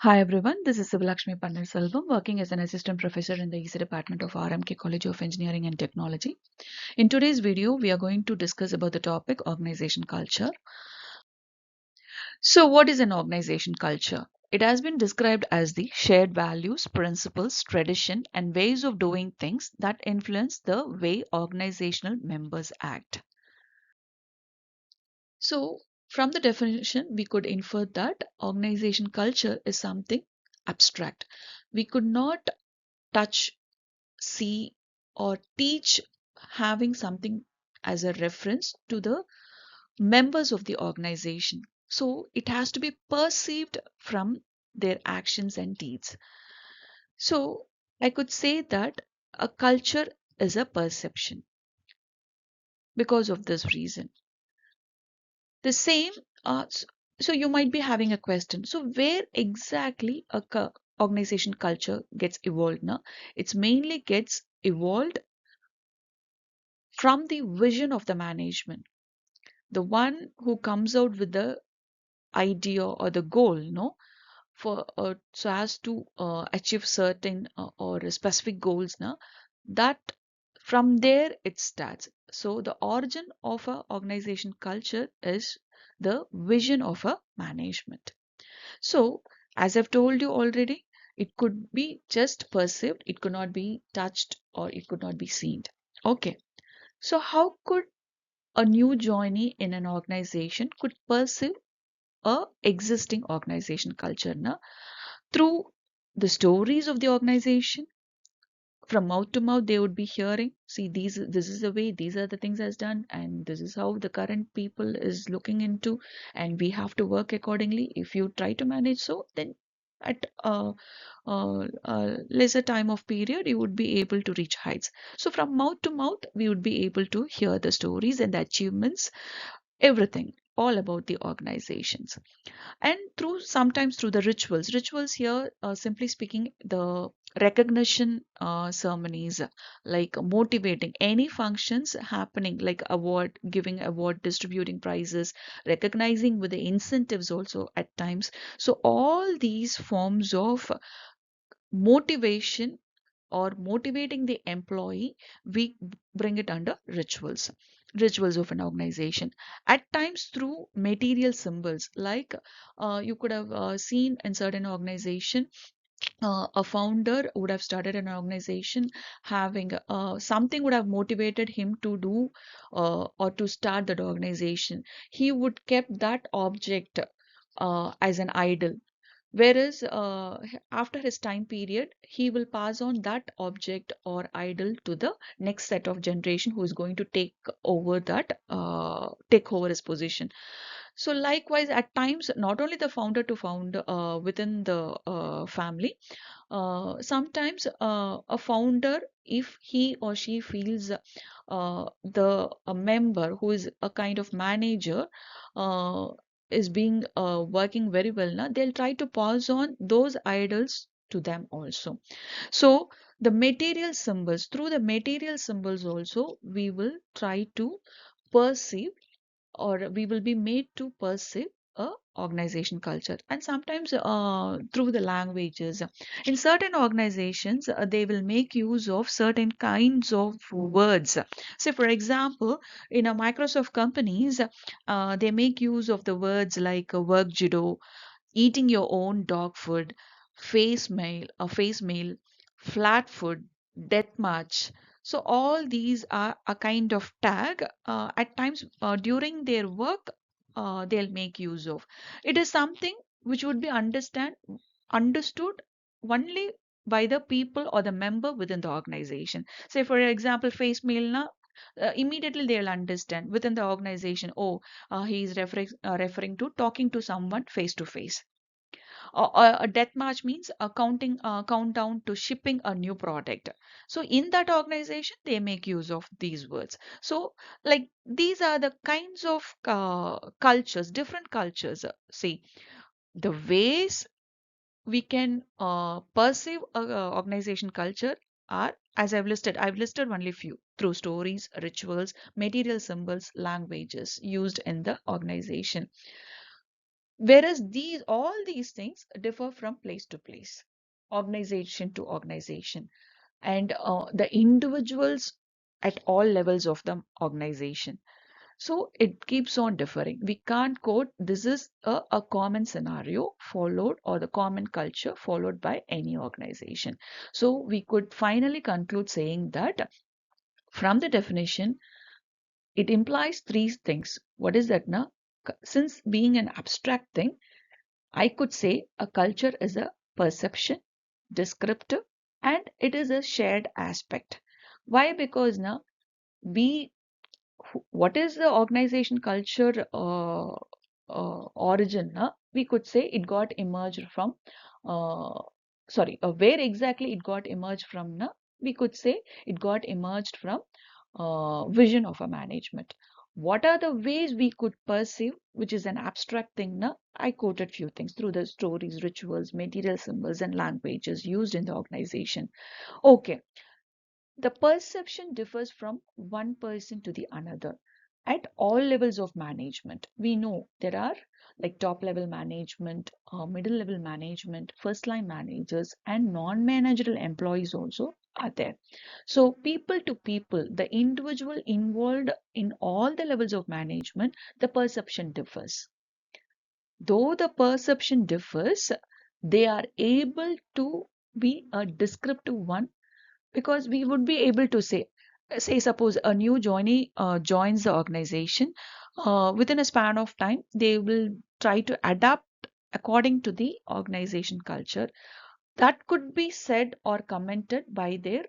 Hi everyone, this is Sivalakshmi Selvam, working as an assistant professor in the EC department of RMK College of Engineering and Technology. In today's video, we are going to discuss about the topic organization culture. So, what is an organization culture? It has been described as the shared values, principles, tradition, and ways of doing things that influence the way organizational members act. So, from the definition, we could infer that organization culture is something abstract. We could not touch, see, or teach having something as a reference to the members of the organization. So, it has to be perceived from their actions and deeds. So, I could say that a culture is a perception because of this reason. The same, so you might be having a question. So where exactly a organization culture gets evolved now? It's mainly gets evolved from the vision of the management, the one who comes out with the idea or the goal, no, for so as to achieve certain or specific goals now, that from there it starts. So the origin of a organization culture is the vision of a management. So as I've told you already, it could be just perceived, it could not be touched, or it could not be seen. Okay, so how could a new joinee in an organization could perceive a existing organization culture na? Through the stories of the organization, from mouth to mouth they would be hearing, see, this is the way, these are the things as done, and this is how the current people is looking into, and we have to work accordingly. If you try to manage, so then at lesser time of period you would be able to reach heights. So from mouth to mouth we would be able to hear the stories and the achievements, everything all about the organizations. And through sometimes through the rituals here, simply speaking, the recognition ceremonies, like motivating any functions happening, like award giving, award distributing prizes, recognizing with the incentives also at times. So all these forms of motivation or motivating the employee, we bring it under rituals of an organization. At times through material symbols, like you could have seen in certain organization, a founder would have started an organization having something would have motivated him to do or to start that organization. He would kept that object as an idol. Whereas after his time period, he will pass on that object or idol to the next set of generation who is going to take over his position. So likewise, at times, not only the founder to found within the family, sometimes a founder, if he or she feels the a member who is a kind of manager uh, is being working very well now, they'll try to pass on those idols to them also. So the material symbols, through the material symbols also, we will try to perceive, or we will be made to perceive a organization culture. And sometimes through the languages, in certain organizations they will make use of certain kinds of words. So for example, in a Microsoft companies, they make use of the words like work judo, eating your own dog food, face meal, flat food, death march. So all these are a kind of tag. At times during their work, they'll make use of. It is something which would be understood only by the people or the member within the organization. Say for example, face mail na. Immediately they'll understand within the organization. Oh, he is referring to talking to someone face to face. A death march means a countdown to shipping a new product. So in that organization they make use of these words. So like these are the kinds of cultures, different cultures. See, the ways we can perceive a organization culture are, as I've listed only few, through stories, rituals, material symbols, languages used in the organization. Whereas all these things differ from place to place, organization to organization, and the individuals at all levels of the organization. So it keeps on differing. We can't quote this is a common scenario followed, or the common culture followed by any organization. So we could finally conclude saying that from the definition, it implies three things. What is that now? Since being an abstract thing, I could say a culture is a perception, descriptive, and it is a shared aspect. Why? Because now we what is the organization culture origin? We could say it got emerged from, uh, where exactly it got emerged from? We could say it got emerged from vision of a management. What are the ways we could perceive, which is an abstract thing? I quoted few things through the stories, rituals, material symbols, and languages used in the organization. Okay, the perception differs from one person to the another at all levels of management. We know there are like top level management, middle level management, first line managers, and non managerial employees also are there. So, people to people, the individual involved in all the levels of management, the perception differs. Though the perception differs, they are able to be a descriptive one, because we would be able to say suppose a new joinee joins the organization, within a span of time they will try to adapt according to the organization culture. That could be said or commented by their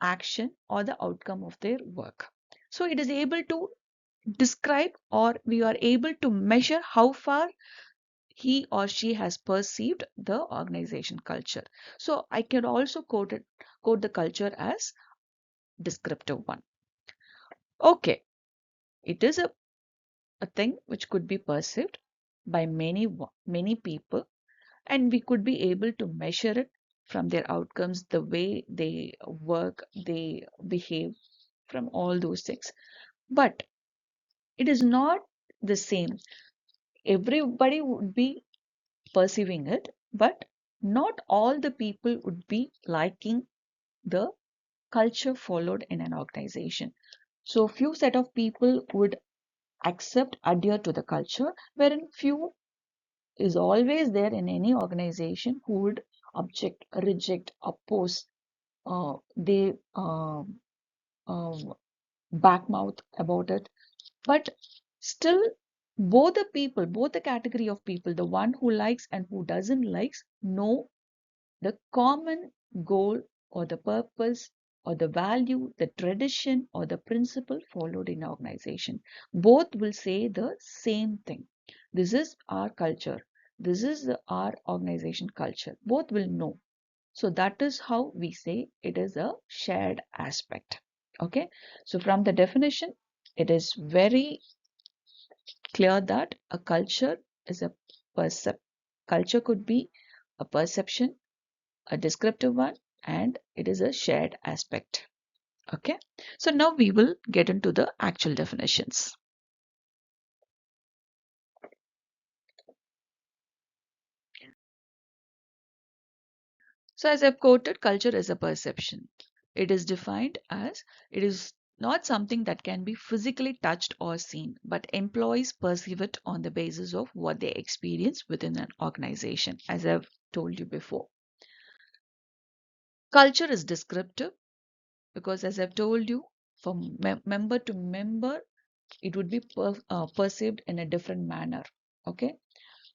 action or the outcome of their work. So it is able to describe, or we are able to measure how far he or she has perceived the organization culture. So I can also quote the culture as descriptive one. Okay, it is a thing which could be perceived by many people, and we could be able to measure it from their outcomes, the way they work, they behave, from all those things. But it is not the same. Everybody would be perceiving it, but not all the people would be liking the culture followed in an organization. So few set of people would accept, adhere to the culture, wherein few is always there in any organization who would object, reject, oppose, they backmouth about it. But still, both the category of people, the one who likes and who doesn't likes, know the common goal or the purpose or the value, the tradition or the principle followed in organization. Both will say the same thing. This is our culture. This is our organization culture. Both will know. So that is how we say it is a shared aspect. Okay. So from the definition, it is very clear that a culture is a percep. Culture could be a perception, a descriptive one, and it is a shared aspect. Okay, so now we will get into the actual definitions. So as I've quoted, culture is a perception. It is defined as it is not something that can be physically touched or seen, but employees perceive it on the basis of what they experience within an organization, as I've told you before. Culture is descriptive because, as I've told you, from member to member, it would be perceived in a different manner. Okay,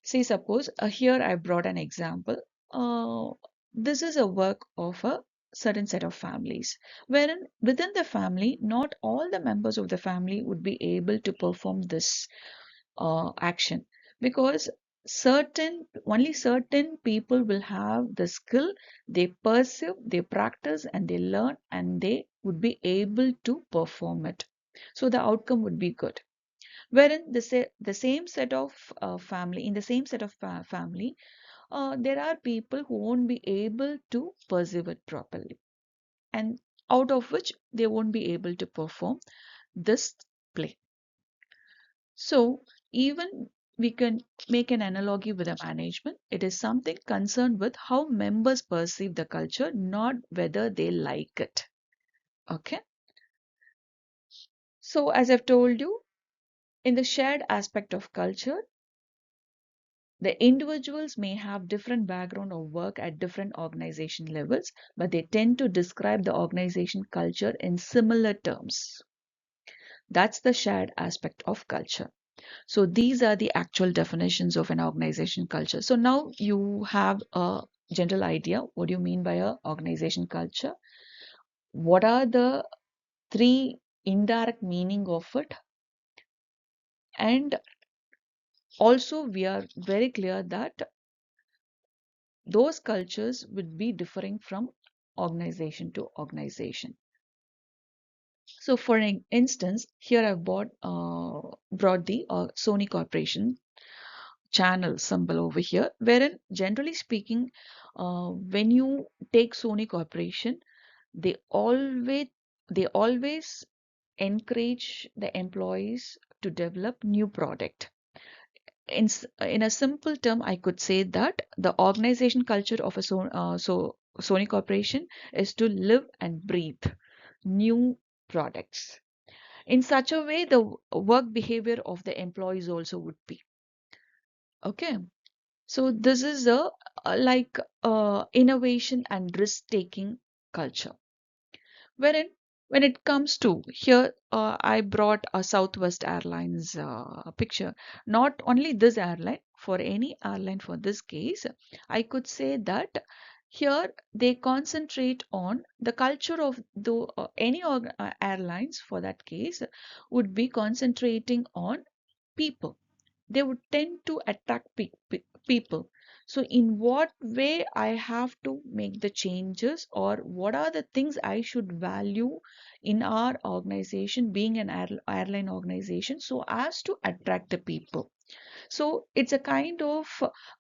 see, suppose here I brought an example. uh, this is a work of a certain set of families, wherein within the family not all the members of the family would be able to perform this action, because certain people will have the skill, they perceive, they practice, and they learn, and they would be able to perform it, so the outcome would be good. Wherein the same set of family, in the same set of family, there are people who won't be able to perceive it properly, and out of which they won't be able to perform this play. So even we can make an analogy with a management. It is something concerned with how members perceive the culture, not whether they like it. Okay. So, as I've told you, in the shared aspect of culture, the individuals may have different background of work at different organization levels, but they tend to describe the organization culture in similar terms. That's the shared aspect of culture. So these are the actual definitions of an organization culture. So now you have a general idea what do you mean by a organization culture? What are the three indirect meaning of it? And also we are very clear that those cultures would be differing from organization to organization. So for an instance, here I've brought the Sony Corporation channel symbol over here, wherein generally speaking, when you take Sony Corporation, they always they always encourage the employees to develop new product. In a simple term, I could say that the organization culture of a Sony Corporation is to live and breathe new products. In such a way, the work behavior of the employees also would be. Okay. So this is a innovation and risk-taking culture. Wherein, when it comes to here, I brought a Southwest Airlines picture. Not only this airline, for any airline for this case, I could say that here they concentrate on the culture of the any airlines for that case would be concentrating on people. They would tend to attract people. So in what way I have to make the changes, or what are the things I should value in our organization, being an airline organization, so as to attract the people. So it's a kind of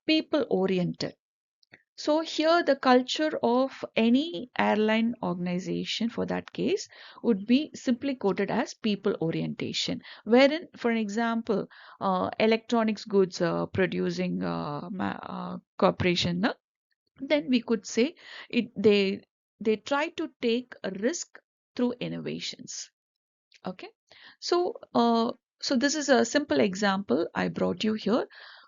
people oriented. So here the culture of any airline organization for that case would be simply quoted as people orientation. Wherein, for an example, electronics goods producing corporation, then we could say they try to take a risk through innovations. Okay, so so this is a simple example I brought you here,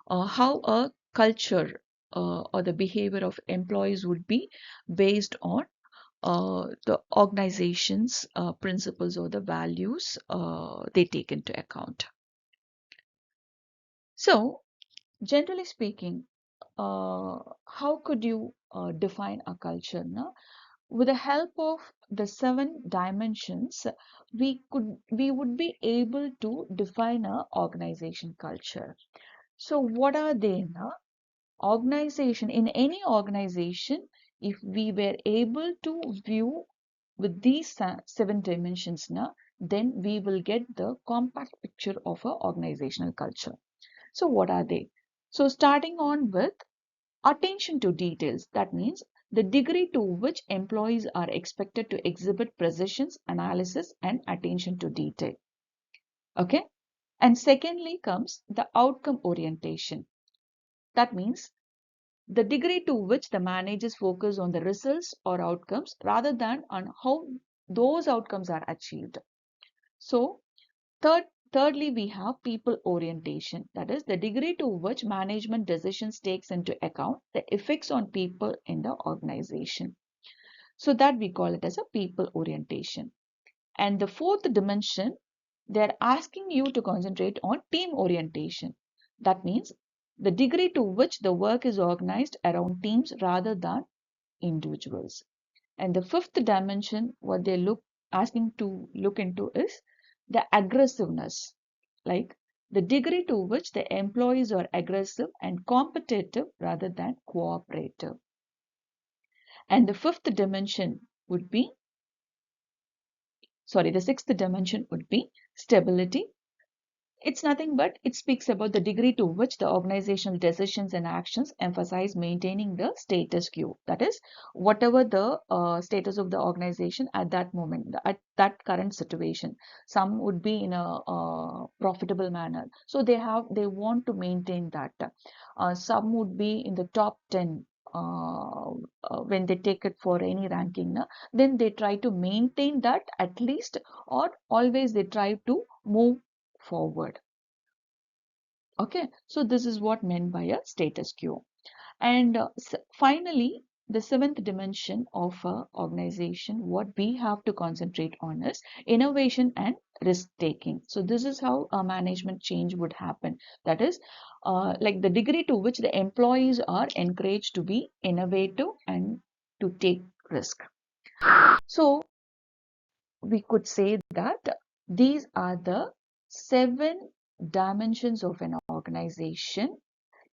how a culture or the behavior of employees would be based on the organization's principles or the values they take into account. So, generally speaking, how could you define a culture now? With the help of the 7 dimensions, we would be able to define a organization culture. So what are they now? Organization, in any organization, if we were able to view with these 7 dimensions now, then we will get the compact picture of a organizational culture. So what are they? So starting on with attention to details, that means the degree to which employees are expected to exhibit precision, analysis, and attention to detail. Okay. And secondly comes the outcome orientation. That means the degree to which the managers focus on the results or outcomes rather than on how those outcomes are achieved. So thirdly, we have people orientation. That is the degree to which management decisions takes into account the effects on people in the organization. So that we call it as a people orientation. And the fourth dimension, they're asking you to concentrate on team orientation. That means the degree to which the work is organized around teams rather than individuals. And the fifth dimension, what they asking to look into is the aggressiveness, like the degree to which the employees are aggressive and competitive rather than cooperative. And the sixth dimension would be stability. It's nothing but it speaks about the degree to which the organizational decisions and actions emphasize maintaining the status quo. That is, whatever the status of the organization at that moment, at that current situation. Some would be in a profitable manner, so they want to maintain that. Some would be in the top 10 when they take it for any ranking. Then they try to maintain that at least, or always they try to move forward. Okay, so this is what meant by a status quo. And finally, the seventh dimension of a organization, what we have to concentrate on is innovation and risk taking. So this is how a management change would happen. That is, like the degree to which the employees are encouraged to be innovative and to take risk. So we could say that these are the seven dimensions of an organization.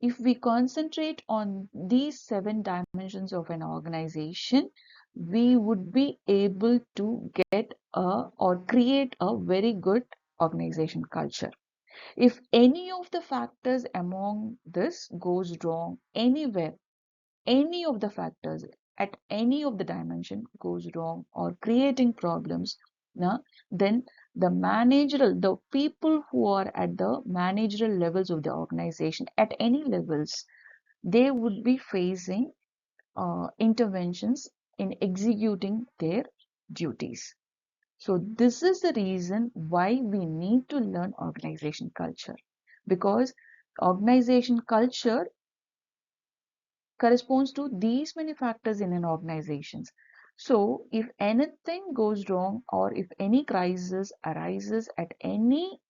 If we concentrate on these seven dimensions of an organization, we would be able to get or create a very good organization culture. If any of the factors among this goes wrong anywhere, any of the factors at any of the dimension goes wrong or creating problems, then the people who are at the managerial levels of the organization at any levels, they would be facing interventions in executing their duties. So this is the reason why we need to learn organization culture, because organization culture corresponds to these many factors in an organization. So if anything goes wrong or if any crisis arises at any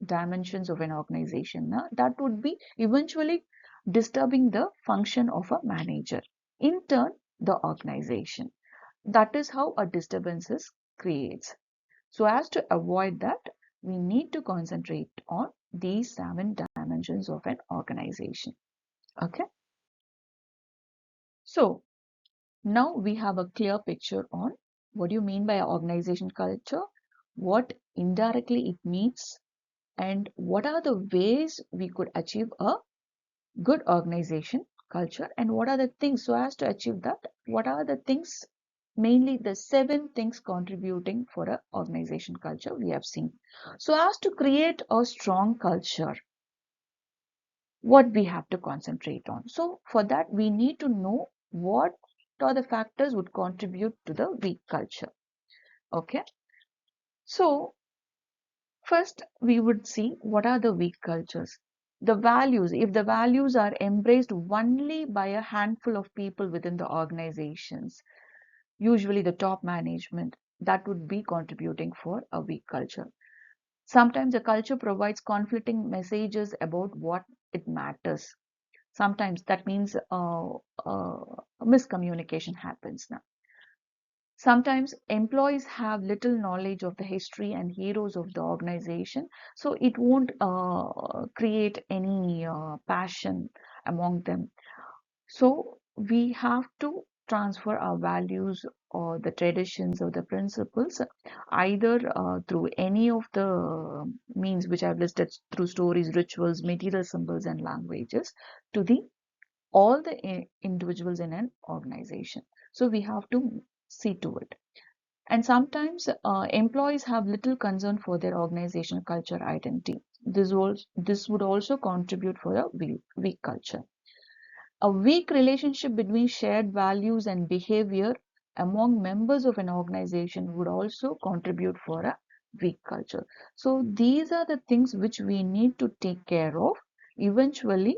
dimensions of an organization, that would be eventually disturbing the function of a manager, in turn the organization. That is how a disturbances creates. So as to avoid that, we need to concentrate on these seven dimensions of an organization. Okay, so now we have a clear picture on what do you mean by organization culture, what indirectly it means, and what are the ways we could achieve a good organization culture, and what are the things, so as to achieve that, what are the things, mainly the seven things contributing for a organization culture we have seen. So as to create a strong culture, what we have to concentrate on. So for that, we need to know what are the factors would contribute to the weak culture. Okay. So first, we would see what are the weak cultures. The values, if the values are embraced only by a handful of people within the organizations, usually the top management, that would be contributing for a weak culture. Sometimes a culture provides conflicting messages about what it matters. Sometimes that means miscommunication happens now. Sometimes employees have little knowledge of the history and heroes of the organization, so it won't create any passion among them. So we have to transfer our values or the traditions or the principles either through any of the means which I've listed, through stories, rituals, material symbols, and languages, to the all the individuals in an organization. So we have to see to it. And sometimes employees have little concern for their organizational culture identity. This would also contribute for a weak culture. A weak relationship between shared values and behavior among members of an organization would also contribute for a weak culture. So these are the things which we need to take care of. Eventually,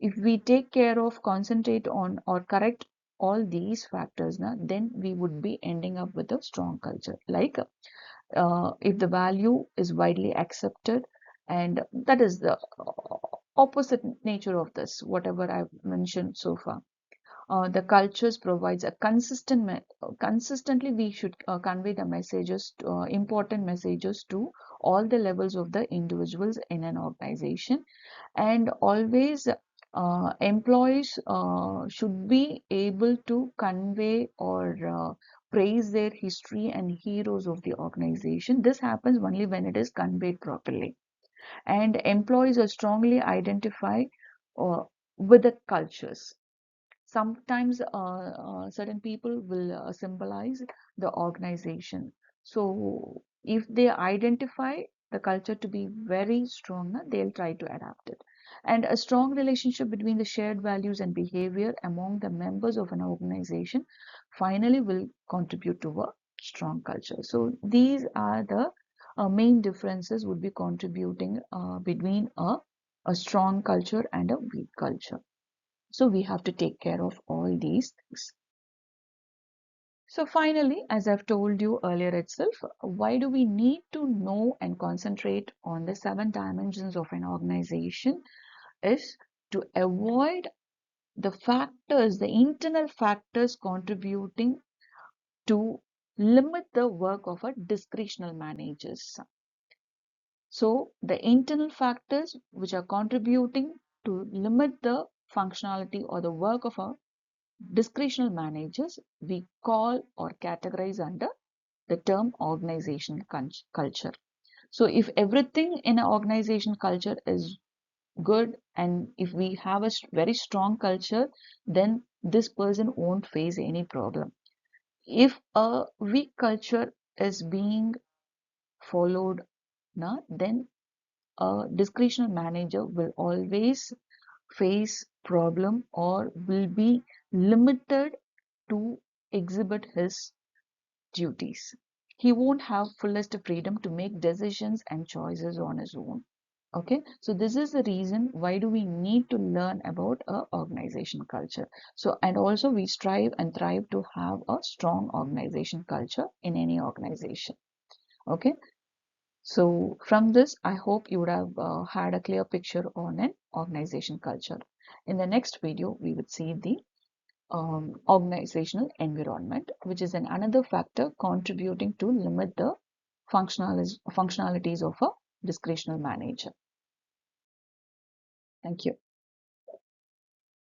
if we take care of, concentrate on, or correct all these factors, then we would be ending up with a strong culture. Like if the value is widely accepted, and that is the opposite nature of this, whatever I've mentioned so far. The cultures provides a consistently we should convey the messages, important messages to all the levels of the individuals in an organization, and always employees should be able to convey or praise their history and heroes of the organization. This happens only when it is conveyed properly. and employees are strongly identify uh, with the cultures. Sometimes certain people will symbolize the organization. So if they identify the culture to be very strong, they'll try to adapt it. And a strong relationship between the shared values and behavior among the members of an organization finally will contribute to a strong culture. So these are the main differences would be contributing between a strong culture and a weak culture. So we have to take care of all these things. So finally, as I've told you earlier itself, why do we need to know and concentrate on the 7 dimensions of an organization is to avoid the factors, the internal factors contributing to limit the work of a discretional managers. So the internal factors which are contributing to limit the functionality or the work of a discretional managers we call or categorize under the term organization culture. So if everything in an organization culture is good and if we have a very strong culture, then this person won't face any problem. If a weak culture is being followed, then a discretional manager will always face problem or will be limited to exhibit his duties. He won't have fullest freedom to make decisions and choices on his own. Okay, so this is the reason why do we need to learn about a organization culture. So and also we strive and thrive to have a strong organization culture in any organization. Okay, so from this I hope you would have had a clear picture on an organization culture. In the next video we would see the organizational environment, which is another factor contributing to limit the functionalities of a discretional manager. Thank you.